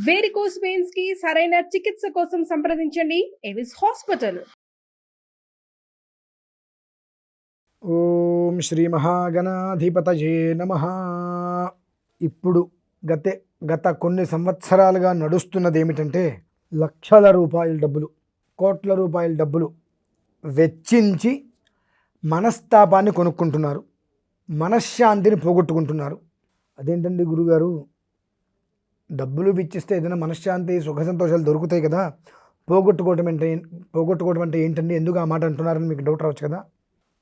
Varicose veins కి సరైన చికిత్స కోసం సంప్రదించండి ఎవిస్ హాస్పిటల్. ఓం శ్రీ మహాగణాధిపతయే నమః. ఇప్పుడు గత కొన్ని సంవత్సరాలుగా నడుస్తున్నది ఏమిటంటే లక్షల రూపాయల డబ్బులు, కోట్ల రూపాయల డబ్బులు వెచ్చించి మనస్తాపాన్ని కొనుక్కుంటున్నారు, మనశ్శాంతిని పోగొట్టుకుంటున్నారు. అదేంటండి గురుగారు, డబ్బులు వెచ్చిస్తే ఏదైనా మనశ్శాంతి సుఖ సంతోషాలు దొరుకుతాయి కదా, పోగొట్టుకోవడం అంటే ఏంటండి, ఎందుకు ఆ మాట అంటున్నారని మీకు డౌట్ రావచ్చు కదా.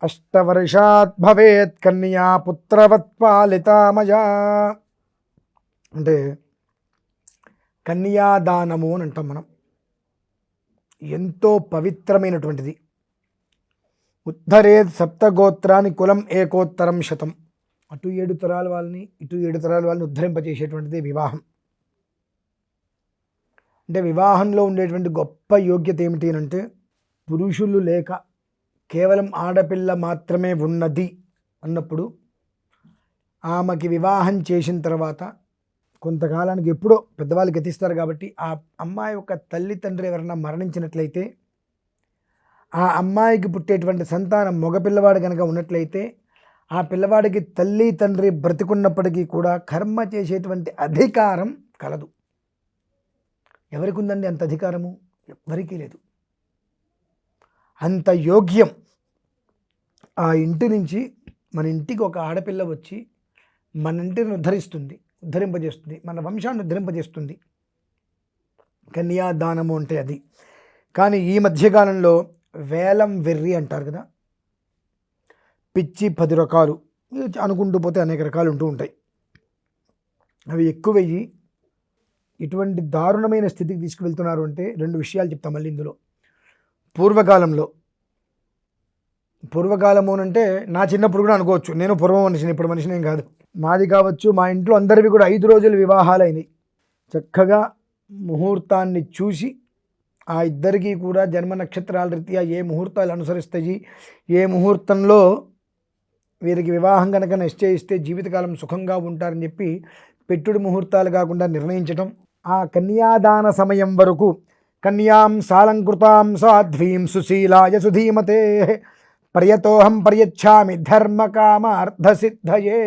అష్టవర్షాత్ భవేత్ కన్యా పుత్రవత్ పాలితామయా అంటే కన్యాదానము అని అంటాం మనం. ఎంతో పవిత్రమైనటువంటిది. ఉద్ధరేత్ సప్తగోత్రాన్ని కులం ఏకోత్తరం శతం. అటు 7 తరాల వాళ్ళని ఇటు 7 తరాల వాళ్ళని ఉద్ధరింపజేసేటువంటిది వివాహం. అంటే వివాహంలో ఉండేటువంటి గొప్ప యోగ్యత ఏమిటి అంటే, పురుషులు లేక కేవలం ఆడపిల్ల మాత్రమే ఉన్నది అన్నప్పుడు ఆమెకి వివాహం చేసిన తర్వాత కొంతకాలానికి ఎప్పుడో పెద్దవాళ్ళు గతిస్తారు కాబట్టి ఆ అమ్మాయి యొక్క తల్లిదండ్రులు ఎవరైనా మరణించినట్లయితే, ఆ అమ్మాయికి పుట్టేటువంటి సంతానం మగపిల్లవాడు కనుక ఉన్నట్లయితే, ఆ పిల్లవాడికి తల్లి తండ్రి బ్రతికున్నప్పటికీ కూడా కర్మ చేసేటువంటి అధికారం కలదు. ఎవరికి ఉందండి అంత అధికారము? ఎవరికీ లేదు. అంత యోగ్యం. ఆ ఇంటి నుంచి మన ఇంటికి ఒక ఆడపిల్ల వచ్చి మన ఇంటిని ఉద్ధరింపజేస్తుంది, మన వంశాన్ని ఉద్ధరింపజేస్తుంది. కన్యాదానము అంటే అది. కానీ ఈ మధ్యకాలంలో వేలం వెర్రి అంటారు కదా, పిచ్చి 10 రకాలు అనుకుంటూ పోతే అనేక రకాలు ఉంటూ ఉంటాయి. అవి ఎక్కువయ్యి ఇటువంటి దారుణమైన స్థితికి తీసుకువెళ్తున్నారు. అంటే 2 విషయాలు చెప్తాం మళ్ళీ ఇందులో. పూర్వకాలము అంటే నా చిన్నప్పుడు కూడా అనుకోవచ్చు, నేను పూర్వం మనిషిని, ఇప్పుడు మనిషిని ఏం కాదు. మాది కావచ్చు, మా ఇంట్లో అందరివి కూడా 5 రోజులు వివాహాలు అయినాయి. చక్కగా ముహూర్తాన్ని చూసి ఆ ఇద్దరికీ కూడా జన్మ నక్షత్రాల రీత్యా ఏ ముహూర్తాలు అనుసరిస్తాయి, ఏ ముహూర్తంలో వీరికి వివాహం కనుక నిశ్చయిస్తే జీవితకాలం సుఖంగా ఉంటారని చెప్పి పెట్టుడు ముహూర్తాలు కాకుండా నిర్ణయించటం. ఆ కన్యాదాన సమయం వరకు కన్యాం సాలంకృతాం సాధ్వీం సుశీలాయ సుధీమతే ప్రయతోహం ప్రయచ్ఛామి ధర్మకామార్థసిద్ధయే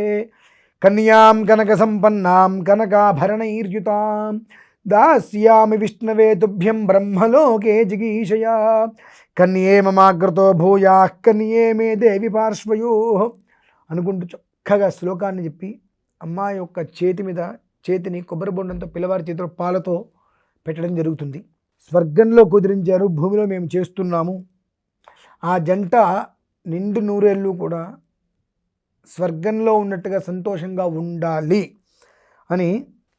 కన్యాం కనక సంపన్నాం కనకాభరణైర్యుతాం దాస్యామి విష్ణవే తుభ్యం బ్రహ్మలోకే జిగీషయా కన్యే మమాగ్రతో భూయా కన్యే మే దేవి పార్శ్వయో అనుకుంటూ చక్కగా శ్లోకాన్ని చెప్పి అమ్మాయి యొక్క చేతిని కొబ్బరి బొండంతో పిల్లవారి చేతిలో పాలతో పెట్టడం జరుగుతుంది. స్వర్గంలో కుదిరించారు, భూమిలో మేము చేస్తున్నాము. ఆ జంట నిండు నూరేళ్ళు కూడా స్వర్గంలో ఉన్నట్టుగా సంతోషంగా ఉండాలి అని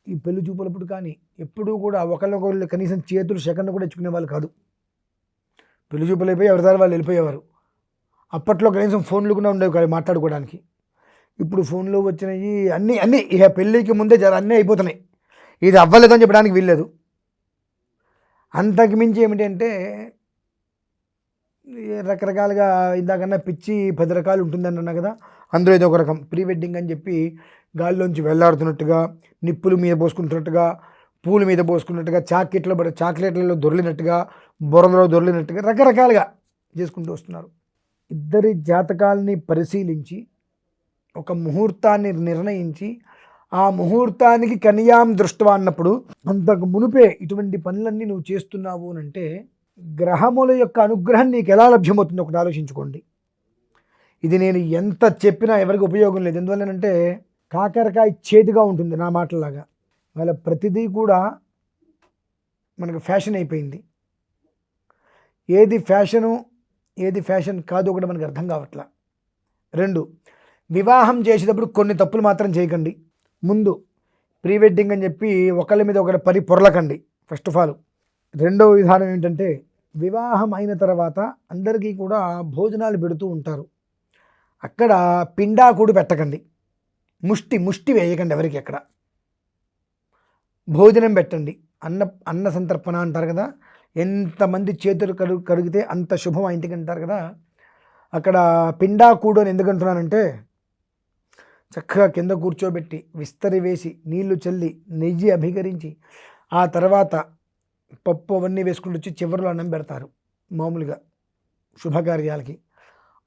ఈ పెళ్లి చూపులప్పుడు కానీ ఎప్పుడూ కూడా ఒకళ్ళొకళ్ళు కనీసం చేతులు సెకండ్ కూడా ఇచ్చుకునే వాళ్ళు కాదు. పెళ్లి చూపులు అయిపోయి ఎవరిదారు వాళ్ళు వెళ్ళిపోయేవారు. అప్పట్లో కనీసం ఫోన్లు కూడా ఉండేవి కాదు మాట్లాడుకోవడానికి. ఇప్పుడు ఫోన్లు వచ్చినాయి, అన్నీ ఇక పెళ్ళికి ముందే అన్నీ అయిపోతున్నాయి. ఇది అవ్వలేదని చెప్పడానికి వీల్లేదు. అంతకు మించి ఏమిటంటే రకరకాలుగా ఇందాకన్నా పిచ్చి 10 రకాలు ఉంటుందని అన్నా కదా, అందులో ఏదో ఒక రకం ప్రీ వెడ్డింగ్ అని చెప్పి గాలిలోంచి వెళ్ళాడుతున్నట్టుగా, నిప్పుల మీద పోసుకుంటున్నట్టుగా, పూల మీద పోసుకున్నట్టుగా, చాక్లెట్లలో దొర్లినట్టుగా, బురదలో దొర్లినట్టుగా రకరకాలుగా చేసుకుంటూ వస్తున్నారు. ఇద్దరి జాతకాలని పరిశీలించి ఒక ముహూర్తాన్ని నిర్ణయించి ఆ ముహూర్తానికి కన్యాం దృష్ట్యా అన్నప్పుడు అంతకు మునిపే ఇటువంటి పనులన్నీ నువ్వు చేస్తున్నావు అని అంటే గ్రహముల యొక్క అనుగ్రహం నీకు ఎలా లభ్యమవుతుందో ఒకటి ఆలోచించుకోండి. ఇది నేను ఎంత చెప్పినా ఎవరికి ఉపయోగం లేదు. ఎందువల్లనంటే కాకరకాయ చేదుగా ఉంటుంది నా మాటలాగా. వాళ్ళ ప్రతిదీ కూడా మనకు ఫ్యాషన్ అయిపోయింది. ఏది ఫ్యాషను ఏది ఫ్యాషన్ కాదు కూడా మనకు అర్థం కావట్లా. 2, వివాహం చేసేటప్పుడు కొన్ని తప్పులు మాత్రం చేయకండి. ముందు ప్రీ వెడ్డింగ్ అని చెప్పి ఒకళ్ళ మీద ఒకటి పరి పొరలకండి ఫస్ట్ ఆఫ్ ఆల్. 2వ విధానం ఏంటంటే, వివాహం అయిన తర్వాత అందరికీ కూడా భోజనాలు పెడుతూ ఉంటారు. అక్కడ పిండాకుడు పెట్టకండి, ముష్టి వేయకండి ఎవరికి. అక్కడ భోజనం పెట్టండి. అన్న సంతర్పణ అంటారు కదా, ఎంతమంది చేతులు కడిగితే అంత శుభం ఆ ఇంటికి అంటారు కదా. అక్కడ పిండాకుడు అని ఎందుకు అంటున్నానంటే, చక్కగా కింద కూర్చోబెట్టి విస్తరి వేసి నీళ్లు చల్లి నెయ్యి అభికరించి ఆ తర్వాత పప్పు అవన్నీ వేసుకుంటూ వచ్చి చివరిలో అన్నం పెడతారు. మామూలుగా శుభకార్యాలకి.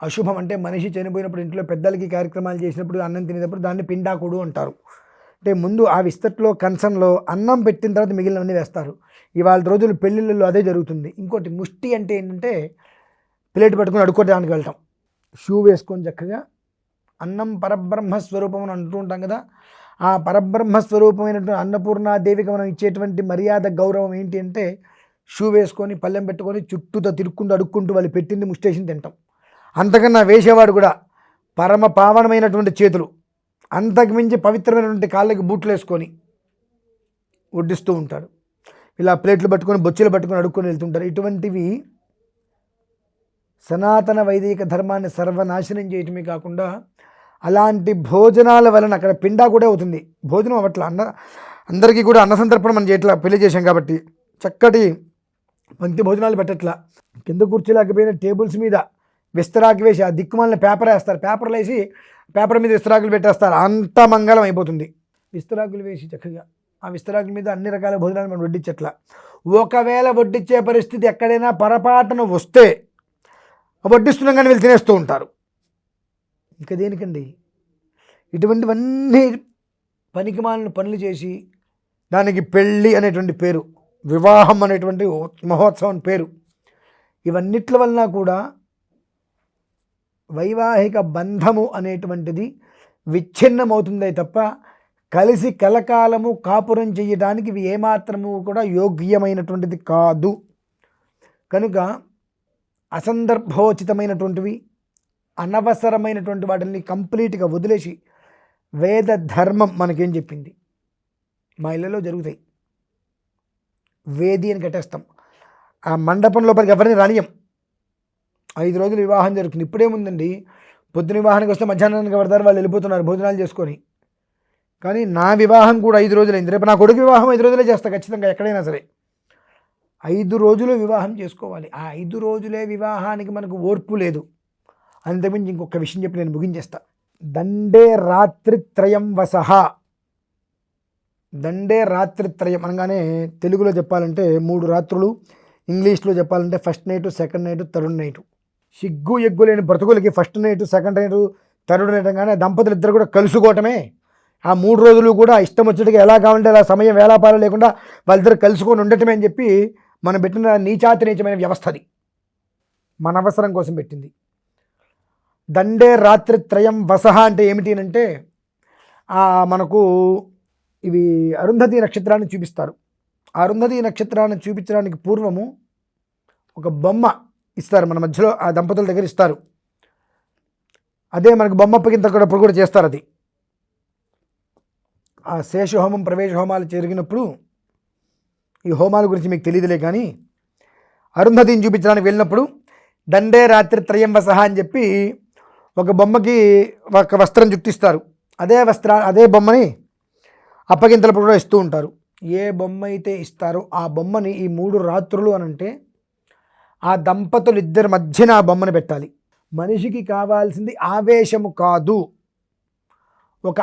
అశుభం అంటే మనిషి చనిపోయినప్పుడు ఇంట్లో పెద్దలకి కార్యక్రమాలు చేసినప్పుడు అన్నం తినేటప్పుడు దాన్ని పిండాకుడు అంటారు. అంటే ముందు ఆ విస్తట్లో కంచంలో అన్నం పెట్టిన తర్వాత మిగిలినవన్నీ వేస్తారు. ఇవాళ రోజులు పెళ్ళిళ్ళలో అదే జరుగుతుంది. ఇంకోటి ముష్టి అంటే ఏంటంటే ప్లేట్ పట్టుకొని అడుక్కోవడానికి వెళ్తాం. షూ వేసుకొని చక్కగా అన్నం పరబ్రహ్మ స్వరూపం అని అంటూ ఉంటాం కదా. ఆ పరబ్రహ్మ స్వరూపమైనటువంటి అన్నపూర్ణాదేవికి మనం ఇచ్చేటువంటి మర్యాద గౌరవం ఏంటి అంటే షూ వేసుకొని పళ్ళెం పెట్టుకొని చుట్టూతో తిరుక్కుంటూ అడుక్కుంటూ వాళ్ళు పెట్టింది ముష్టేషన్ తింటాం. అంతకన్నా వేసేవాడు కూడా పరమ పావనమైనటువంటి చేతులు, అంతకుమించి పవిత్రమైనటువంటి కాళ్ళకి బూట్లు వేసుకొని వడ్డిస్తూ ఉంటాడు. ఇలా ప్లేట్లు పట్టుకొని బొచ్చులు పట్టుకొని అడుక్కొని వెళ్తుంటారు. ఇటువంటివి సనాతన వైదిక ధర్మాన్ని సర్వనాశనం చేయటమే కాకుండా అలాంటి భోజనాల వలన అక్కడ పిండా కూడా అవుతుంది. భోజనం అవట్ల అందరికీ కూడా అన్న సంతర్పణ మనం చేయట్లా, పెళ్లి చేశాం కాబట్టి చక్కటి పంక్తి భోజనాలు పెట్టట్లా. కింద కూర్చోలేకపోయిన టేబుల్స్ మీద విస్తరాకు వేసి ఆ దిక్కుమాలిన పేపర్ వేస్తారు. పేపర్లు వేసి పేపర్ మీద విస్తరాకులు పెట్టేస్తారు. అంత మంగళం అయిపోతుంది. విస్తరాకులు వేసి చక్కగా ఆ విస్తరాకుల మీద అన్ని రకాల భోజనాలు మనం వడ్డించట్లా. ఒకవేళ వడ్డించే పరిస్థితి ఎక్కడైనా పొరపాటున వస్తే వడ్డిస్తున్నాం కానీ వీళ్ళు తినేస్తూ ఉంటారు. ఇక దేనికండి? ఇటువంటివన్నీ పనికిమాలిన పనులు చేసి దానికి పెళ్ళి అనేటువంటి పేరు, వివాహం అనేటువంటి మహోత్సవం పేరు, ఇవన్నిట్ల వలన కూడా వైవాహిక బంధము అనేటువంటిది విచ్ఛిన్నమవుతుందే తప్ప కలిసి కలకాలము కాపురం చేయడానికి ఇవి ఏమాత్రము కూడా యోగ్యమైనటువంటిది కాదు. కనుక అసందర్భోచితమైనటువంటివి, అనవసరమైనటువంటి వాటిని కంప్లీట్గా వదిలేసి వేద ధర్మం మనకేం చెప్పింది. మా ఇళ్ళలో జరుగుతాయి, వేది అని కట్టేస్తాం. ఆ మండపం లోపలికి ఎవరిని రానియం. 5 రోజులు వివాహం జరుగుతుంది. ఇప్పుడేముందండి, పొద్దున వివాహానికి వస్తే మధ్యాహ్నానికి పడతారు, వాళ్ళు వెళ్ళిపోతున్నారు భోజనాలు చేసుకొని. కానీ నా వివాహం కూడా 5 రోజులైంది. రేపు నా కొడుకు వివాహం 5 రోజులే చేస్తా ఖచ్చితంగా, ఎక్కడైనా సరే 5 రోజులు వివాహం చేసుకోవాలి. ఆ 5 రోజులే వివాహానికి మనకు ఓర్పు లేదు. అంతకుమించి ఇంకొక విషయం చెప్పి నేను ముగించేస్తా. దండే రాత్రిత్రయం వసహ. దండే రాత్రిత్రయం అనగానే తెలుగులో చెప్పాలంటే 3 రాత్రులు, ఇంగ్లీష్లో చెప్పాలంటే first night, second night, third night. సిగ్గు ఎగ్గు లేని బ్రతుకులకి first night, second night, third night అనగానే దంపతులు ఇద్దరు కూడా కలుసుకోవటమే. ఆ 3 రోజులు కూడా ఇష్టం వచ్చేట్టుగా ఎలా కావాలంటే అలా సమయం వేలాపాల లేకుండా వాళ్ళిద్దరు కలుసుకొని ఉండటమే అని చెప్పి మనం పెట్టిన నీచాతి నీచమైన వ్యవస్థ అది. మన అవసరం కోసం పెట్టింది. దండే రాత్రిత్రయం వసహ అంటే ఏమిటి అంటే మనకు ఇవి అరుంధతి నక్షత్రాన్ని చూపిస్తారు. ఆ అరుంధతి నక్షత్రాన్ని చూపించడానికి పూర్వము ఒక బొమ్మ ఇస్తారు మన మధ్యలో, ఆ దంపతుల దగ్గర ఇస్తారు. అదే మనకు బొమ్మ అప్పగింతప్పుడు కూడా చేస్తారు. అది ఆ శేషహోమం, ప్రవేశ హోమాలు జరిగినప్పుడు, ఈ హోమాల గురించి మీకు తెలియదులే కానీ అరుంధతిని చూపించడానికి వెళ్ళినప్పుడు దండే రాత్రిత్రయం వసహ అని చెప్పి ఒక బొమ్మకి ఒక వస్త్రం చుట్టిస్తారు. అదే బొమ్మని అప్పగింతలప్పుడు కూడా ఇస్తూ ఉంటారు. ఏ బొమ్మ అయితే ఇస్తారో ఆ బొమ్మని ఈ 3 రాత్రులు అనంటే ఆ దంపతులు ఇద్దరి మధ్యన ఆ బొమ్మను పెట్టాలి. మనిషికి కావాల్సింది ఆవేశము కాదు, ఒక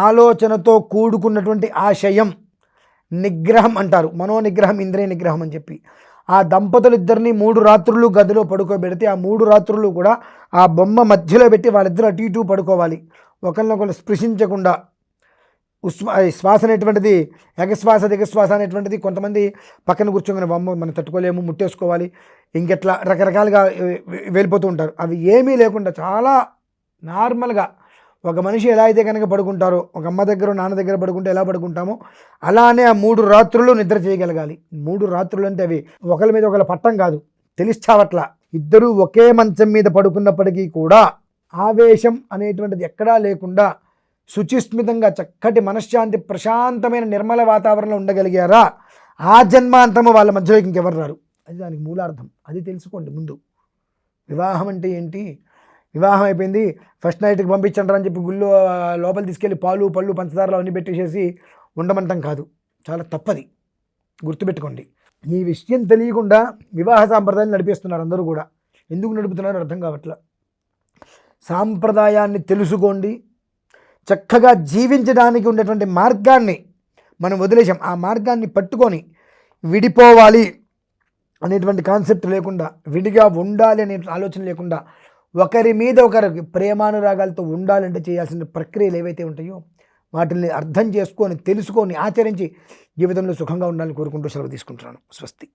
ఆలోచనతో కూడుకున్నటువంటి ఆశయం, నిగ్రహం అంటారు. మనోనిగ్రహం, ఇంద్రియ నిగ్రహం అని చెప్పి ఆ దంపతులు ఇద్దరిని 3 రాత్రులు గదిలో పడుకోబెడితే ఆ 3 రాత్రులు కూడా ఆ బొమ్మ మధ్యలో పెట్టి వాళ్ళిద్దరు అటు ఇటు పడుకోవాలి. ఒకరినొకరు స్పృశించకుండా. శ్వాస అనేటువంటిది ఎగశ్వాస దిగశ్వాస అనేటువంటిది కొంతమంది పక్కన కూర్చోగానే బొమ్మ మనం తట్టుకోలేము, ముట్టేసుకోవాలి, ఇంకెట్లా రకరకాలుగా వెళ్ళిపోతూ ఉంటారు. అవి ఏమీ లేకుండా చాలా నార్మల్గా ఒక మనిషి ఎలా అయితే కనుక పడుకుంటారో, ఒక అమ్మ దగ్గర నాన్న దగ్గర పడుకుంటే ఎలా పడుకుంటామో అలానే ఆ 3 రాత్రులు నిద్ర చేయగలగాలి. 3 రాత్రులు అంటే అవి ఒకరి మీద ఒకరి పట్టం కాదు, తెలిస్తావట్లా. ఇద్దరూ ఒకే మంచం మీద పడుకున్నప్పటికీ కూడా ఆవేశం అనేటువంటిది ఎక్కడా లేకుండా శుచిస్మితంగా చక్కటి మనశ్శాంతి, ప్రశాంతమైన నిర్మల వాతావరణంలో ఉండగలిగారా, ఆ జన్మాంతము వాళ్ళ మధ్యలోకి ఇంకెవరు రారు. అది దానికి మూలార్థం. అది తెలుసుకోండి ముందు. వివాహం అంటే ఏంటి? వివాహం అయిపోయింది, ఫస్ట్ నైట్కి పంపించండి అని చెప్పి గుళ్ళో లోపల తీసుకెళ్ళి పాలు పళ్ళు పంచదారలు అన్నీ పెట్టేసేసి ఉండమంటం కాదు. చాలా తప్పది, గుర్తుపెట్టుకోండి. ఈ విషయం తెలియకుండా వివాహ సాంప్రదాయాన్ని నడిపేస్తున్నారు అందరూ కూడా. ఎందుకు నడుపుతున్నారో అర్థం కావట్లా. సాంప్రదాయాన్ని తెలుసుకోండి, చక్కగా జీవించడానికి ఉండేటువంటి మార్గాన్ని మనం వదిలేసాం. ఆ మార్గాన్ని పట్టుకొని విడిపోవాలి అనేటువంటి కాన్సెప్ట్ లేకుండా, విడిగా ఉండాలి అనే ఆలోచన లేకుండా, ఒకరి మీద ఒకరికి ప్రేమానురాగాలతో ఉండాలంటే చేయాల్సిన ప్రక్రియలు ఏవైతే ఉంటాయో వాటిని అర్థం చేసుకొని, తెలుసుకొని, ఆచరించి జీవితంలో సుఖంగా ఉండాలని కోరుకుంటూ సెలవు తీసుకుంటున్నాను. స్వస్తి.